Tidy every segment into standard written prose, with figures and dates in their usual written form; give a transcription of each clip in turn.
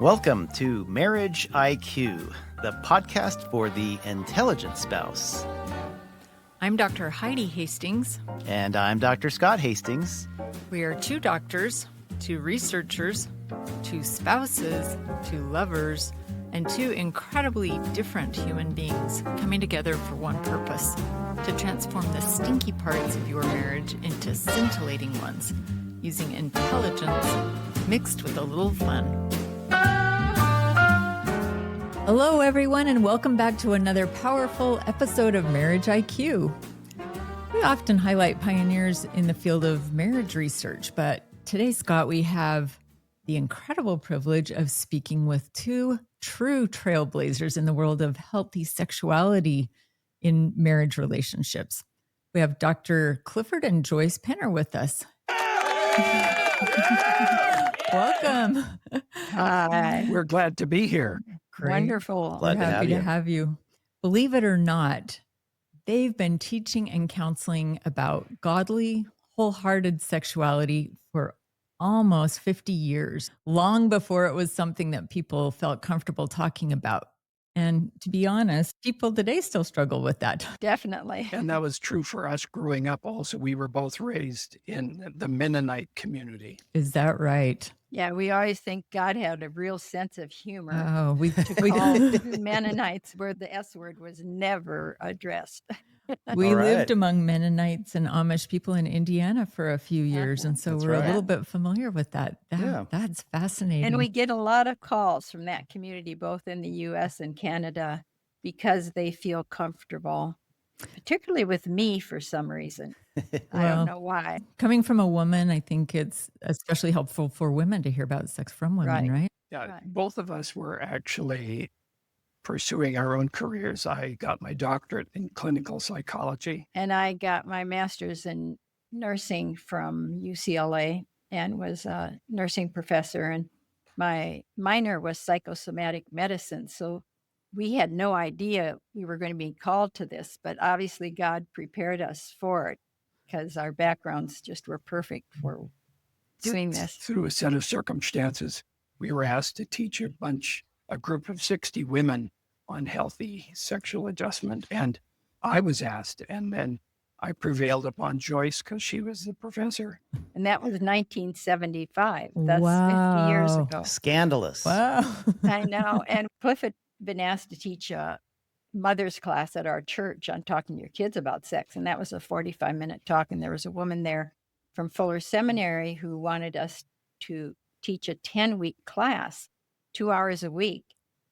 Welcome to Marriage IQ, the podcast for the intelligent spouse. I'm Dr. Heidi Hastings. And I'm Dr. Scott Hastings. We are two doctors, two researchers, two spouses, two lovers, and two incredibly different human beings coming together for one purpose: to transform the stinky parts of your marriage into scintillating ones, using intelligence mixed with a little fun. Hello, everyone, and welcome back to another powerful episode of Marriage IQ. We often highlight pioneers in the field of marriage research, but today, Scott, we have the incredible privilege of speaking with two true trailblazers in the world of healthy sexuality in marriage relationships. We have Dr. Clifford and Joyce Penner with us. Welcome. Hi. We're glad to be here. Great. Wonderful. Glad We're to happy have to have you. Believe it or not, they've been teaching and counseling about godly, wholehearted sexuality for almost 50 years, long before it was something that people felt comfortable talking about. And to be honest, people today still struggle with that. Definitely. And that was true for us growing up also. We were both raised in the Mennonite community. Is that right? Yeah, we always think God had a real sense of humor. Oh, we To call the Mennonites where the S word was never addressed. We All right. lived among Mennonites and Amish people in Indiana for a few years, and so That's we're right. a little bit familiar with that. Yeah. That's fascinating. And we get a lot of calls from that community, both in the U.S. and Canada, because they feel comfortable, particularly with me for some reason. I Well, don't know why. Coming from a woman, I think it's especially helpful for women to hear about sex from women, Right. right? Yeah, Right. both of us were actually pursuing our own careers. I got my doctorate in clinical psychology. And I got my master's in nursing from UCLA and was a nursing professor. And my minor was psychosomatic medicine. So we had no idea we were going to be called to this, but obviously God prepared us for it because our backgrounds just were perfect for doing this. Through a set of circumstances, we were asked to teach a group of 60 women on healthy sexual adjustment. And I was asked, and then I prevailed upon Joyce because she was the professor. And that was 1975. That's 50 years Wow. ago. Scandalous. Wow. I know. And Cliff had been asked to teach a mother's class at our church on talking to your kids about sex. And that was a 45-minute talk. And there was a woman there from Fuller Seminary who wanted us to teach a 10-week class, 2 hours a week,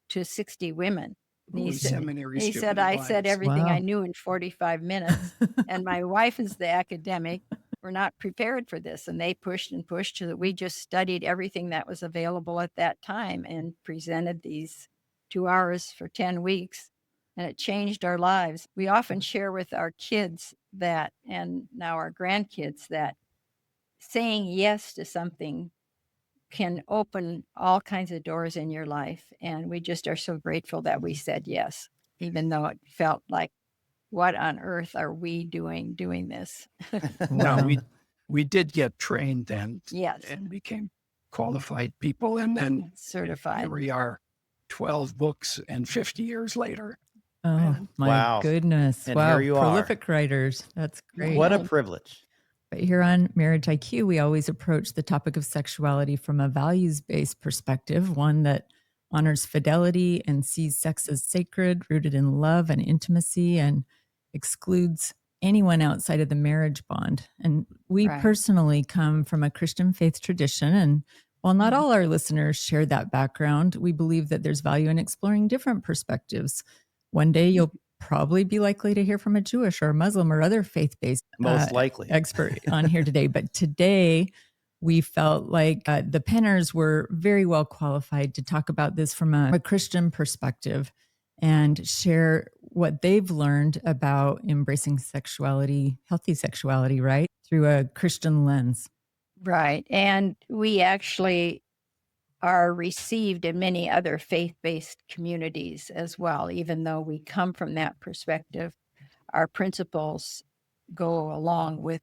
to 60 women. And Who was seminary he student said, I said wives. everything Wow. I knew in 45 minutes. And my wife is the academic. We're not prepared for this. And they pushed and pushed so that we just studied everything that was available at that time and presented these 2 hours for 10 weeks. And it changed our lives. We often share with our kids that, and now our grandkids, that saying yes to something can open all kinds of doors in your life. And we just are so grateful that we said yes, even though it felt like, what on earth are we doing this? No, Wow. we did get trained then Yes, and became qualified people. And then certified. here we are, 12 books and 50 years later. Oh, my Wow. goodness. And wow. here you are. Prolific writers. That's great. What a privilege. But here on Marriage IQ, we always approach the topic of sexuality from a values-based perspective, one that honors fidelity and sees sex as sacred, rooted in love and intimacy, and excludes anyone outside of the marriage bond. And we Right. personally come from a Christian faith tradition. And while not all our listeners share that background, we believe that there's value in exploring different perspectives. One day you'll probably be likely to hear from a Jewish or a Muslim or other faith-based Most likely. expert on here today. But today we felt like the Penners were very well qualified to talk about this from a Christian perspective and share what they've learned about embracing sexuality, healthy sexuality, right, through a Christian lens. Right. And we actually are received in many other faith-based communities as well. Even though we come from that perspective, our principles go along with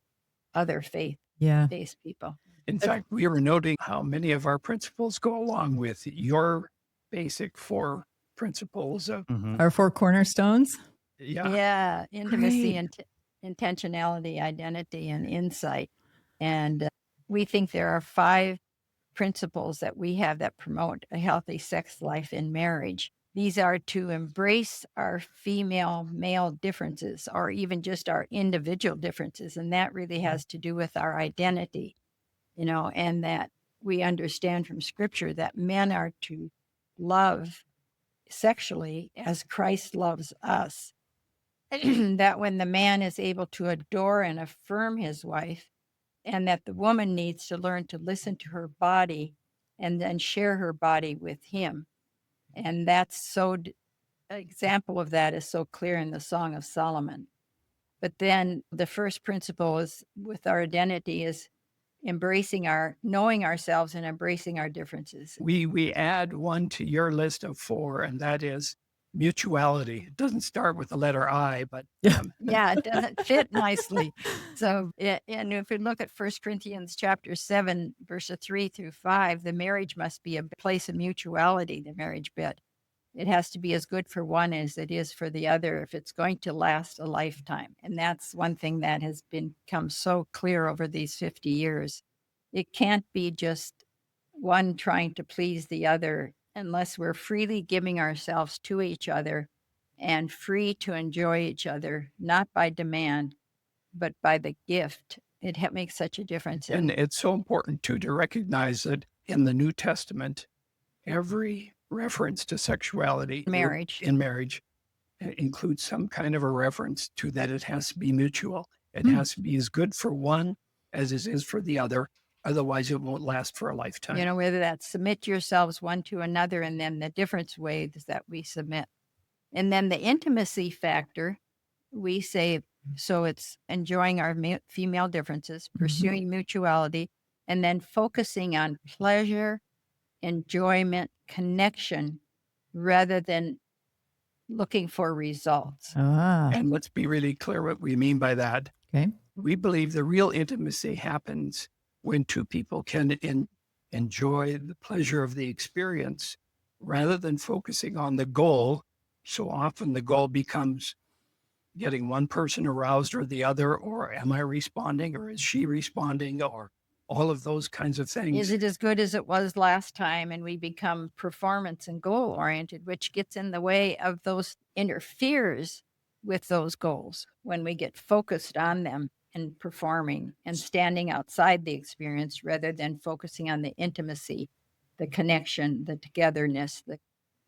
other faith Yeah. based people. In fact, we were noting how many of our principles go along with your basic 4 principles of, Mhm. Our 4 cornerstones. yeah, Yeah, intimacy, great. and intentionality, identity, and insight. And we think there are 5 principles that we have that promote a healthy sex life in marriage. These are to embrace our female male differences, or even just our individual differences. And that really has to do with our identity, and that we understand from scripture that men are to love sexually as Christ loves us. That when the man is able to adore and affirm his wife, and that the woman needs to learn to listen to her body and then share her body with him. And that's example of that is so clear in the Song of Solomon. But then the first principle is with our identity is knowing ourselves and embracing our differences. We add one to your list of 4, and that is mutuality. It doesn't start with the letter I, but Yeah, it doesn't fit nicely. So, and if we look at 1 Corinthians chapter 7, verses 3-5, the marriage must be a place of mutuality, the marriage bed. It has to be as good for one as it is for the other if it's going to last a lifetime. And that's one thing that has become so clear over these 50 years. It can't be just one trying to please the other unless we're freely giving ourselves to each other and free to enjoy each other, not by demand, but by the gift. It makes such a difference. and it's so important too to recognize that in the New Testament, every reference to sexuality Marriage. in marriage includes some kind of a reference to that it has to be mutual. It has to be as good for one as it is for the other. Otherwise, it won't last for a lifetime. Whether that's submit yourselves one to another, and then the different ways that we submit. And then the intimacy factor, we say, so it's enjoying our female differences, pursuing mutuality, and then focusing on pleasure, enjoyment, connection, rather than looking for results. Ah, And let's be really clear what we mean by that. okay. We believe the real intimacy happens when 2 people can enjoy the pleasure of the experience rather than focusing on the goal. So often the goal becomes getting one person aroused or the other, or am I responding or is she responding, or all of those kinds of things. Is it as good as it was last time? And we become performance and goal oriented, which gets in the way of those, interferes with those goals when we get focused on them and performing and standing outside the experience rather than focusing on the intimacy, the connection, the togetherness, the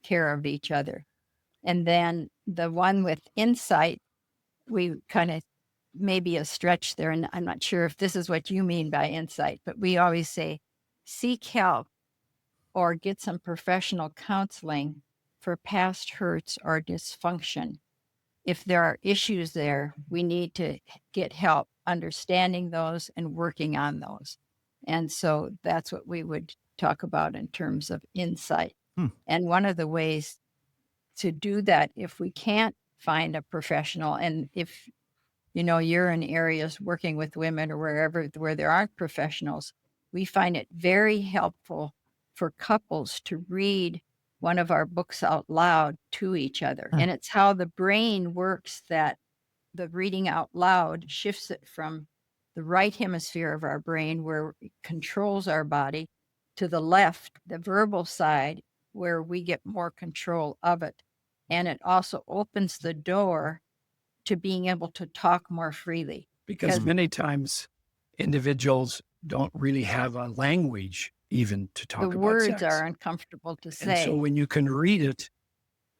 care of each other. And then the one with insight, we kind of maybe a stretch there, and I'm not sure if this is what you mean by insight, but we always say seek help or get some professional counseling for past hurts or dysfunction. If there are issues there, we need to get help understanding those and working on those. And so that's what we would talk about in terms of insight. And one of the ways to do that, if we can't find a professional, and if you're in areas working with women or where there aren't professionals, we find it very helpful for couples to read one of our books out loud to each other. And it's how the brain works that the reading out loud shifts it from the right hemisphere of our brain, where it controls our body, to the left, the verbal side, where we get more control of it. And it also opens the door to being able to talk more freely. Because many times individuals don't really have a language even to talk The about words sex. are uncomfortable to And say. so when you can read it,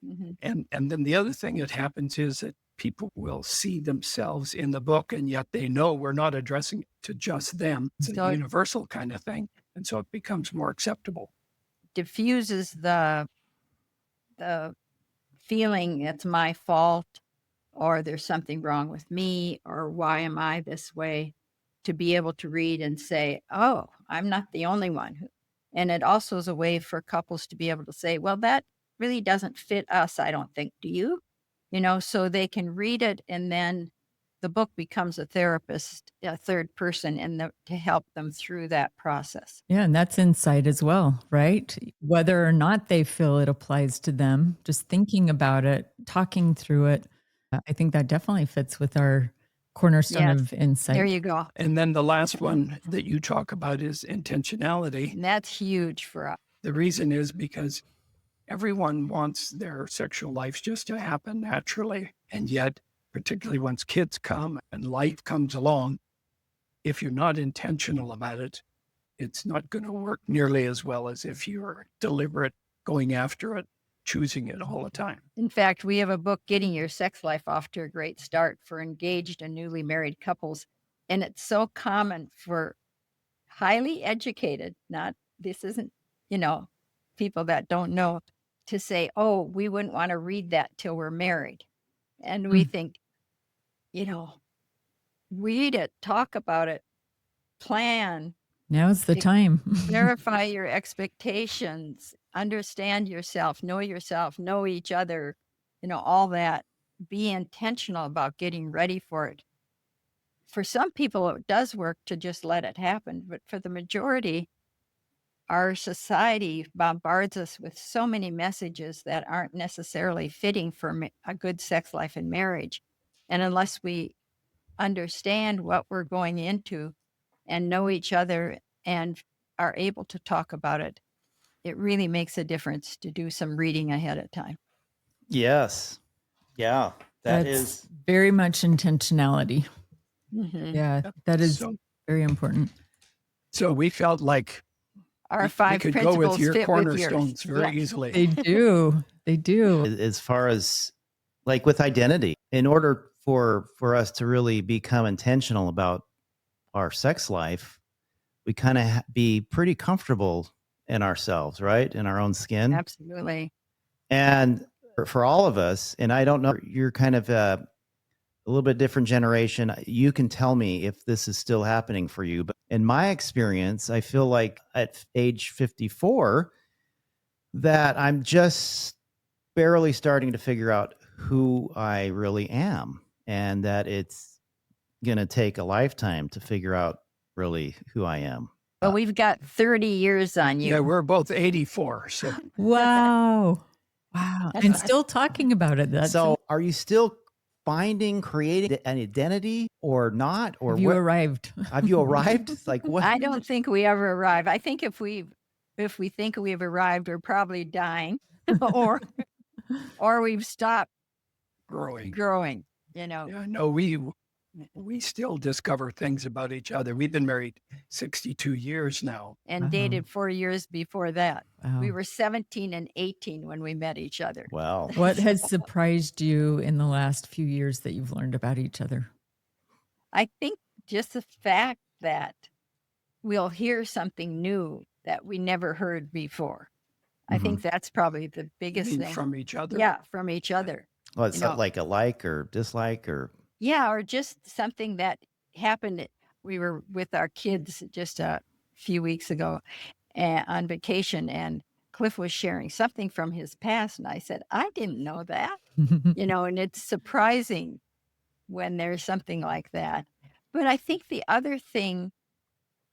Mhm. and then the other thing that happens is that people will see themselves in the book, and yet they know we're not addressing it to just them. It's So a it universal kind of thing. And so it becomes more acceptable. diffuses the feeling it's my fault, or there's something wrong with me, or why am I this way, to be able to read and say, oh, I'm not the only one. And it also is a way for couples to be able to say, well, that really doesn't fit us, I don't think. Do you? So they can read it and then the book becomes a therapist, a third person, to help them through that process. Yeah, and that's insight as well, right? Whether or not they feel it applies to them, just thinking about it, talking through it. I think that definitely fits with our cornerstone Yes, of insight. there you go. And then the last one that you talk about is intentionality. And that's huge for us. The reason is because everyone wants their sexual lives just to happen naturally. And yet, particularly once kids come and life comes along, if you're not intentional about it, it's not going to work nearly as well as if you're deliberate, going after it, choosing it all the time. In fact, we have a book, Getting Your Sex Life Off to a Great Start, for engaged and newly married couples. And it's so common for highly educated, this isn't, people that don't know, to say, oh, we wouldn't want to read that till we're married. And we think, read it, talk about it, plan, Now's the time. verify your expectations, understand yourself, know each other, all that. Be intentional about getting ready for it. For some people, it does work to just let it happen. But for the majority, our society bombards us with so many messages that aren't necessarily fitting for a good sex life in marriage. And unless we understand what we're going into and know each other and are able to talk about it, it really makes a difference to do some reading ahead of time. Yes. Yeah. That's is very much intentionality. Mm-hmm. Yeah, that is So- very important. So we felt like Our we five could go principles with your fit cornerstones with yours. very Yeah. easily. They do. They do. as far as like with identity, in order for us to really become intentional about our sex life, we kind of be pretty comfortable in ourselves, right? In our own skin. Absolutely. And for all of us, and I don't know, you're kind of a little bit different generation. You can tell me if this is still happening for you. But in my experience, I feel like at age 54, that I'm just barely starting to figure out who I really am, and that it's going to take a lifetime to figure out really who I am. Well, we've got 30 years on you. Yeah, we're both 84. So Wow. Wow. That's And awesome. still talking about it. That's So are you still creating an identity or not? Or have you what? arrived? Have you arrived? It's like what? I don't think we ever arrive. I think if we think we've arrived, we're probably dying or we've stopped growing. growing, Yeah, no, we still discover things about each other. We've been married 62 years now. and Wow. dated 4 years before that. Wow. We were 17 and 18 when we met each other. Well, What has surprised you in the last few years that you've learned about each other? I think just the fact that we'll hear something new that we never heard before. I think that's probably the I biggest mean, thing. from each other. Yeah, from each other. well, it's you know- like a like or dislike or Yeah, or just something that happened. We were with our kids just a few weeks ago on vacation, and Cliff was sharing something from his past. And I said, I didn't know that, and it's surprising when there's something like that. But I think the other thing,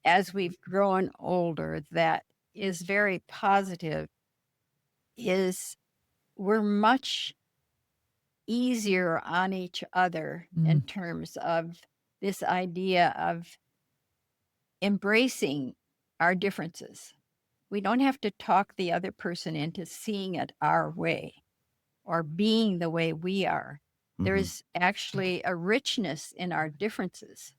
as we've grown older, that is very positive is we're much easier on each other in terms of this idea of embracing our differences. We don't have to talk the other person into seeing it our way or being the way we are. There's actually a richness in our differences.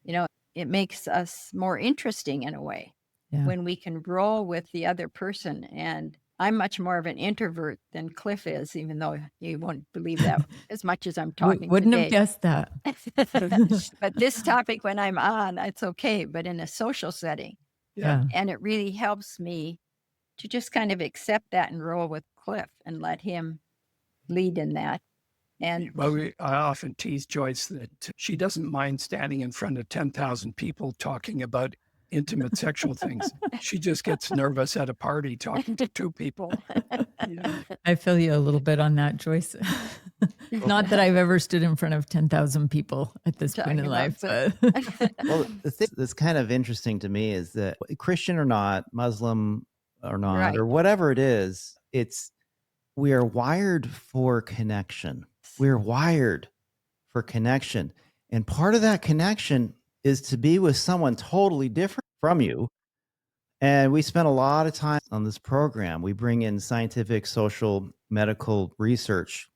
It makes us more interesting in a way when we can roll with the other person. And I'm much more of an introvert than Cliff is, even though you won't believe that as much as I'm talking Wouldn't today. have guessed that. But this topic, when I'm on, it's okay. But in a social setting, Yeah. and it really helps me to just kind of accept that and roll with Cliff and let him lead in that. And Well, I often tease Joyce that she doesn't mind standing in front of 10,000 people talking about intimate sexual things. She just gets nervous at a party talking to two people. I feel you a little bit on that, Joyce. Not that I've ever stood in front of 10,000 people at this point in Talking life, about but Well, the thing that's kind of interesting to me is that Christian or not, Muslim or not, Right. or whatever it is, we are wired for connection. We're wired for connection. And part of that connection is to be with someone totally different from you. And we spend a lot of time on this program. We bring in scientific, social, medical research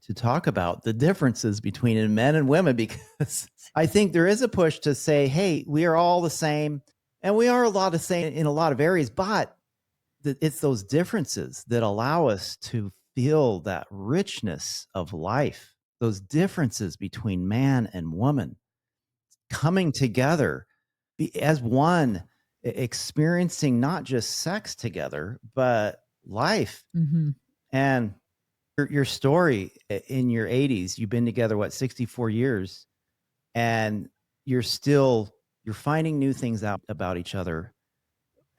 to talk about the differences between men and women, because I think there is a push to say, hey, we are all the same, and we are a lot the same in a lot of areas, but it's those differences that allow us to feel that richness of life, those differences between man and woman coming together as one, experiencing not just sex together, but life. Mhm. And your story in your 80s, you've been together, what, 64 years, and you're finding new things out about each other.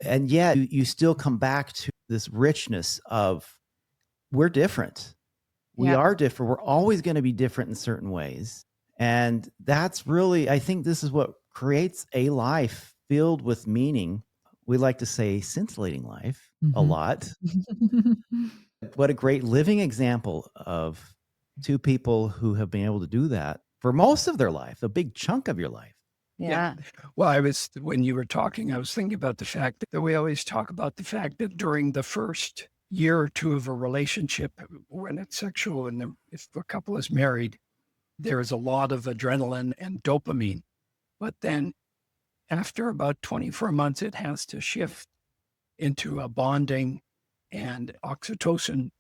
And yet you still come back to this richness of we're different. We Yeah. are different. We're always going to be different in certain ways. And that's really, I think this is what creates a life filled with meaning. We like to say scintillating life a Mhm. lot. What a great living example of two people who have been able to do that for most of their life, a big chunk of your life. Yeah. Well, when you were talking, I was thinking about the fact that we always talk about the fact that during the first year or two of a relationship, when it's sexual and if a couple is married, there is a lot of adrenaline and dopamine. But then after about 24 months, it has to shift into a bonding and oxytocin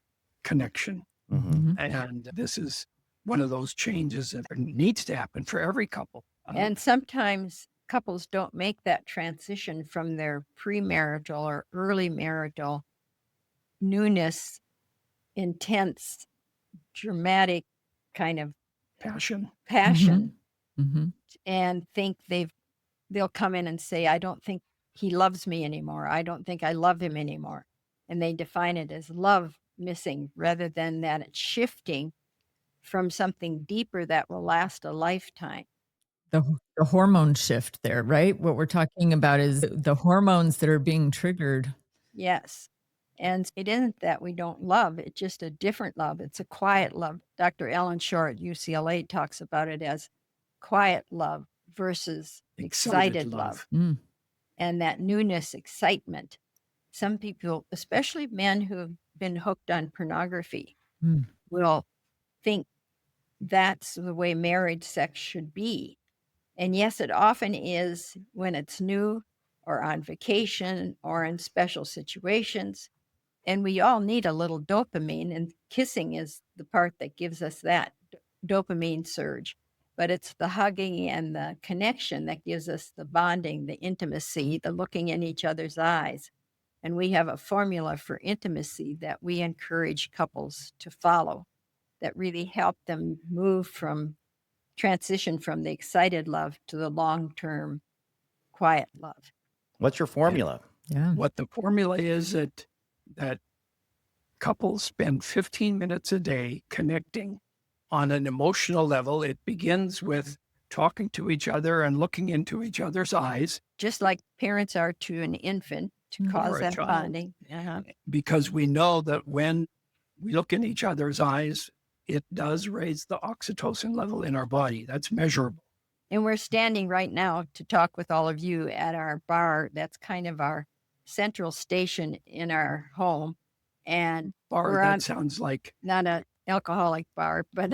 connection. Mhm. And this is one of those changes that needs to happen for every couple. And sometimes couples don't make that transition from their premarital or early marital newness, intense, dramatic kind of Passion. passion, Mhm. and think they'll come in and say, I don't think he loves me anymore. I don't think I love him anymore. And they define it as love missing rather than that it's shifting from something deeper that will last a lifetime. The hormone shift there, right? What we're talking about is the hormones that are being triggered. Yes. And it isn't that we don't love, it's just a different love. It's a quiet love. Dr. Ellen Shore at UCLA talks about it as quiet love versus excited love. Mm. And that newness, excitement. Some people, especially men who have been hooked on pornography, Mm. will think that's the way marriage sex should be. And yes, it often is when it's new or on vacation or in special situations. And we all need a little dopamine, and kissing is the part that gives us that dopamine surge. But it's the hugging and the connection that gives us the bonding, the intimacy, the looking in each other's eyes. And we have a formula for intimacy that we encourage couples to follow that really help them transition from the excited love to the long-term quiet love. What's your formula? Yeah. What the formula is that couples spend 15 minutes a day connecting on an emotional level. It begins with talking to each other and looking into each other's eyes. Just like parents are to an infant to Mhm. cause Or a that child. bonding. Because we know that when we look in each other's eyes, it does raise the oxytocin level in our body. That's measurable. And we're standing right now to talk with all of you at our bar. That's kind of our central station in our home. And Bar, we're that on sounds like not an alcoholic bar, but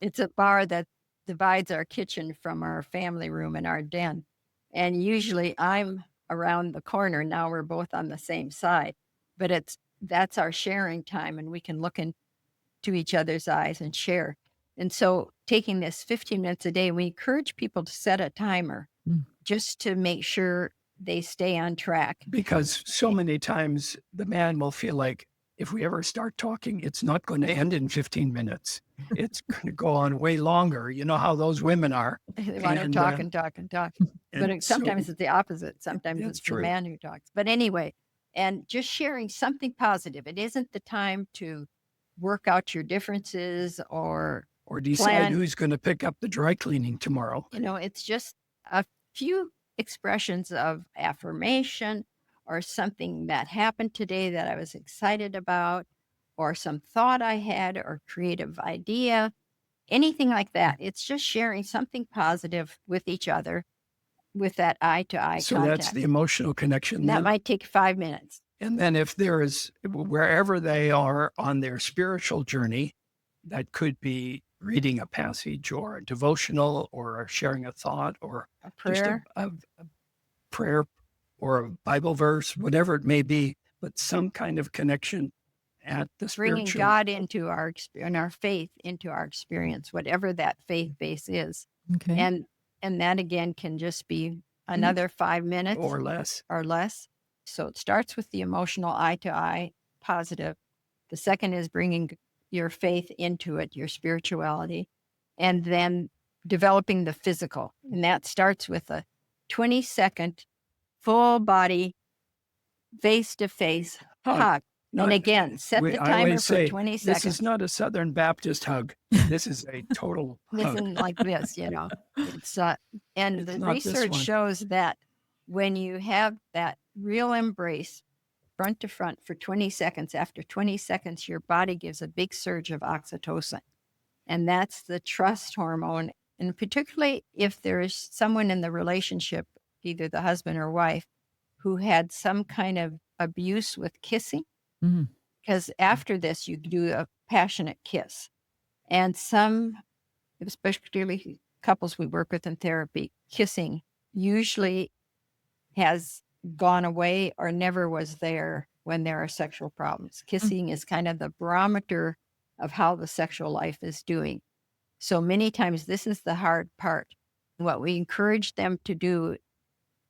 it's a bar that divides our kitchen from our family room and our den. And usually I'm around the corner. Now we're both on the same side, but that's our sharing time, and we can look into each other's eyes and share. And so taking this 15 minutes a day, we encourage people to set a timer Mm. just to make sure they stay on track. because so many times the man will feel like if we ever start talking, it's not going to end in 15 minutes. It's going to go on way longer. You know how those women are. They want to And, talk and talk and talk. But And sometimes so it's the opposite. Sometimes That's it's the true. man who talks. But anyway, and just sharing something positive. It isn't the time to work out your differences or decide plan. who's going to pick up the dry cleaning tomorrow. It's just a few expressions of affirmation or something that happened today that I was excited about, or some thought I had or creative idea, anything like that. It's just sharing something positive with each other with that eye-to-eye So contact. that's the emotional connection. And that might take 5 minutes. And then if there is, wherever they are on their spiritual journey, that could be reading a passage or a devotional or sharing a thought or A prayer. just a prayer or a Bible verse, whatever it may be, but some kind of connection at the Bringing spiritual. God into our and our faith into our experience, whatever that faith base is. Okay. And that again can just be another 5 minutes or less. So it starts with the emotional eye-to-eye positive. The second is bringing your faith into it, your spirituality, and then developing the physical. And that starts with a 20-second full body, face-to-face hug. And again, set the I timer always for say, 20 this seconds. is not a Southern Baptist hug. This is a total hug. Listen like this, It's and It's the not this research one. shows that when you have that real embrace front to front for 20 seconds, after 20 seconds, your body gives a big surge of oxytocin. And that's the trust hormone. And particularly if there is someone in the relationship, either the husband or wife, who had some kind of abuse with kissing, Mhm. because after this, you do a passionate kiss. And some, especially couples we work with in therapy, kissing usually has gone away or never was there when there are sexual problems. Kissing is kind of the barometer of how the sexual life is doing. So many times, this is the hard part. What we encourage them to do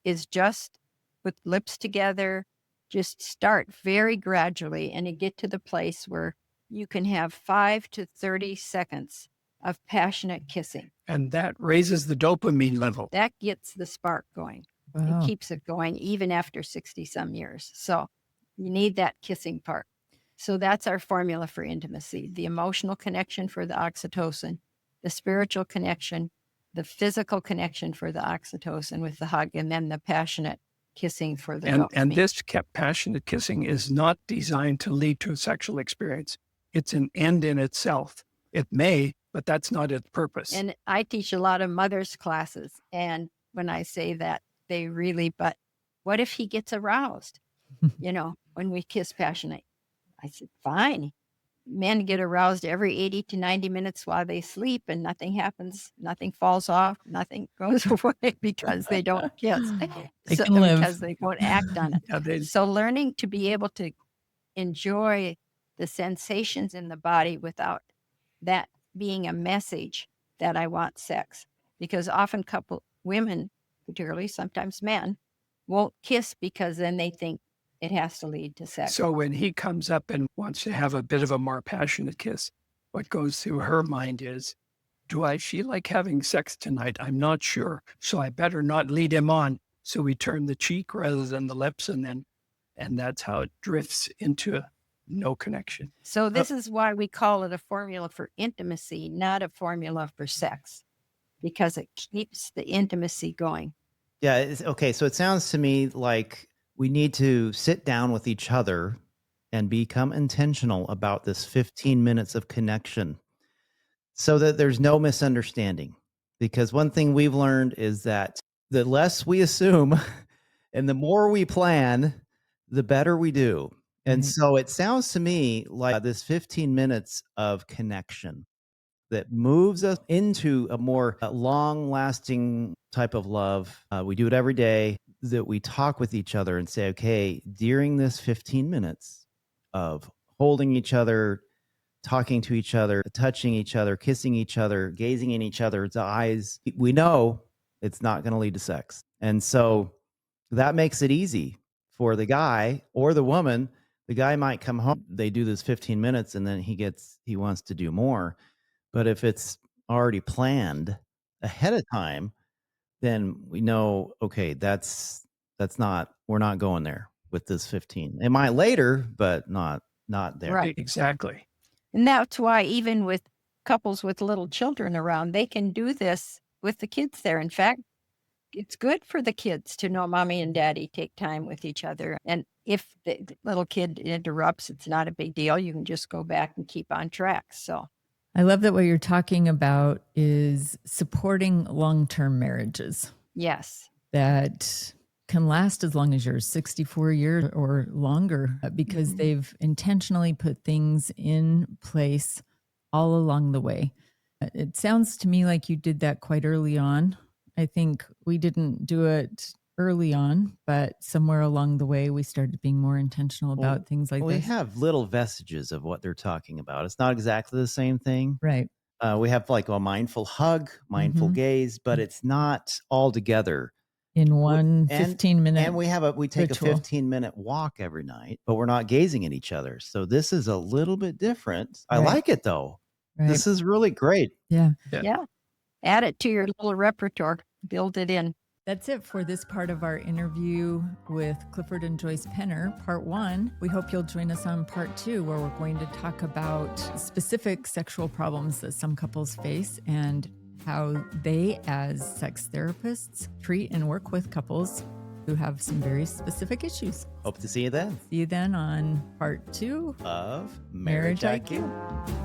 is just put lips together, just start very gradually, and you get to the place where you can have 5 to 30 seconds of passionate kissing. And that raises the dopamine level. That gets the spark going. Wow. It keeps it going even after 60 some years. So you need that kissing part. So that's our formula for intimacy: the emotional connection for the oxytocin, the spiritual connection, the physical connection for the oxytocin with the hug, and then the passionate kissing for the dopamine. And this passionate kissing is not designed to lead to a sexual experience. It's an end in itself. It may, but that's not its purpose. And I teach a lot of mothers classes. And when I say that, but what if he gets aroused, when we kiss passionate? I said, fine. Men get aroused every 80 to 90 minutes while they sleep, and nothing happens. Nothing falls off. Nothing goes away because they don't kiss. They can live. Because they won't act on it. Yeah, So learning to be able to enjoy the sensations in the body without that being a message that I want sex. Because often women, particularly sometimes men, won't kiss because then they think it has to lead to sex. So when he comes up and wants to have a bit of a more passionate kiss, what goes through her mind is, do I feel like having sex tonight? I'm not sure. So I better not lead him on. So we turn the cheek rather than the lips, and that's how it drifts into no connection. So this is why we call it a formula for intimacy, not a formula for sex, because it keeps the intimacy going. Yeah. Okay. So it sounds to me like we need to sit down with each other and become intentional about this 15 minutes of connection so that there's no misunderstanding. Because one thing we've learned is that the less we assume and the more we plan, the better we do. And so it sounds to me like this 15 minutes of connection that moves us into a more long-lasting type of love. We do it every day, that we talk with each other and say, okay, during this 15 minutes of holding each other, talking to each other, touching each other, kissing each other, gazing in each other's eyes, we know it's not going to lead to sex. And so that makes it easy for the guy or the woman. The guy might come home, they do this 15 minutes, and then he wants to do more. But if it's already planned ahead of time, then we know, okay, we're not going there with this 15. It might later, but not there. Right. Exactly. And that's why even with couples with little children around, they can do this with the kids there. In fact, it's good for the kids to know mommy and daddy take time with each other. And if the little kid interrupts, it's not a big deal. You can just go back and keep on track. So I love that what you're talking about is supporting long-term marriages yes. that can last as long as you're 64 years or longer because they've intentionally put things in place all along the way. It sounds to me like you did that quite early on. I think we didn't do it early on, but somewhere along the way, we started being more intentional about things like We this. have little vestiges of what they're talking about. It's not exactly the same thing. Right. We have like a mindful hug, mindful gaze, but it's not all together. In one And 15-minute and we take ritual. a 15-minute walk every night, but we're not gazing at each other. So this is a little bit different. I Right. like it though. Right. This is really great. Yeah. Yeah. Add it to your little repertoire, build it in. That's it for this part of our interview with Clifford and Joyce Penner, part 1. We hope you'll join us on part 2, where we're going to talk about specific sexual problems that some couples face and how they, as sex therapists, treat and work with couples who have some very specific issues. Hope to see you then. See you then on part 2 Of Marriage Marriage IQ. IQ.